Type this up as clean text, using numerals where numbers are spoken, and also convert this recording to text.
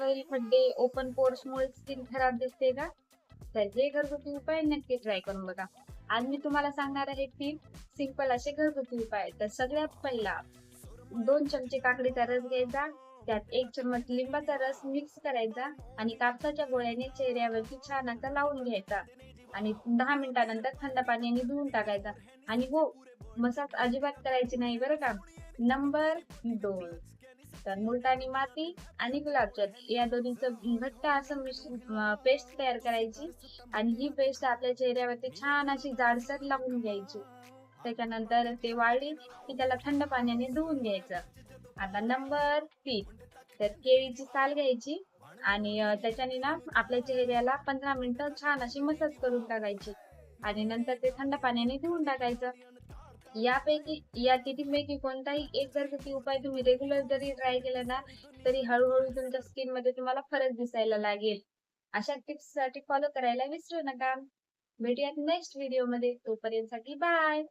Oil, खड्डे, open pores मुळे skin खराब दिसते का? तर हे घरगुती उपाय नक्की ट्राय करून बघा. आज मी तुम्हाला सांगणार आहे 3 सिंपल असे घरगुती उपाय. तर सगळ्यात पहिला 2 चमचे काकडीचा रस घ्यायचा, त्यात 1 चम्मच लिंबाचा रस मिक्स करायचा आणि कापसाच्या गोळ्याने चेहऱ्यावरती छान असा लावून घ्यायचा आणि 10 मिनिटानंतर थंड पाण्याने धुवून टाकायचा. आणि हो, मसाज अजिबात करायची नाही बरं का. नंबर 2, तर मुलतानी माती आणि गुलाबजल या दोन्हीचं घट्ट असं पेस्ट तयार करायची आणि ही पेस्ट आपल्या चेहऱ्यावरती छान अशी जाडसर लावून घ्यायची. त्याच्यानंतर ते वाळली की त्याला थंड पाण्याने धुवून घ्यायचं. आता नंबर 3, तर केळीची साल घ्यायची आणि त्याच्याने ना आपल्या चेहऱ्याला 15 मिनिटं छान अशी मसाज करून टाकायची आणि नंतर ते थंड पाण्याने धुवून टाकायचं. या तिन्हीपैकी कोणताही एक घरगुती उपाय तुम्ही रेग्युलर जरी ट्राय केला ना, तरी हळू-हळू तुमच्या स्किनमध्ये तुम्हाला फरक दिसायला लागेल. अशा टिप्ससाठी फॉलो करायला विसरू नका. भेटूयात नेक्स्ट व्हिडिओमध्ये. तोपर्यंतसाठी बाय.